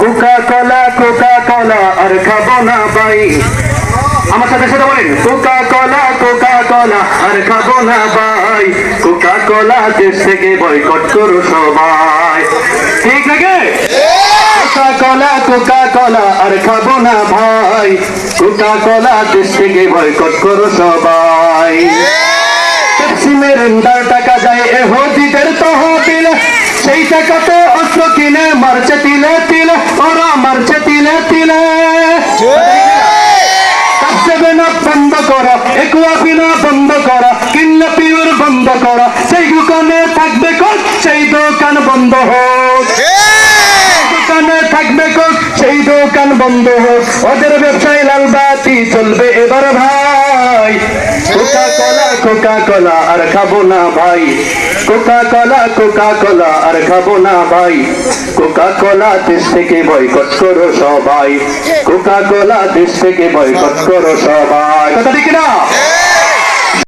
Coca কোলা আর খাবো না ভাই। আমার সাথে সাথে বলেন, কোকা কোলা আর খাবো না ভাই। কোকা কোলা দেশ থেকে বয়কট করো সবাই। ঠিক নাকি? কোকা কোলা আর খাবো না ভাই। কোকা কোলা দেশ থেকে বয়কট করো সবাই। মেরেন্দার টাকা যায় এহুদিদের তহবিল, সেই টাকাতে অস্ত্র কিনে মারছে তিলে তিলে, ওরা মারছে তিলে তিলে। বন্ধ করা, একুয়াবিনা বন্ধ করা, কিন্না পিওর বন্ধ করা, সেই দোকানে থাকবে কোক, সেই দোকান বন্ধ হোক। দোকানে থাকবে কোক, সেই দোকান বন্ধ হোক। ওদের ব্যবসায় লালবাতি চলবে এবার ভাই। কোকা কোলা আর খাবো না ভাই। কোকা কোলা আর খাবো না ভাই। কোকা কোলা দেশ থেকে বয়কট করো সবাই। কোকা কোলা দেশ থেকে বয়কট করো সবাই। কথা ঠিক না?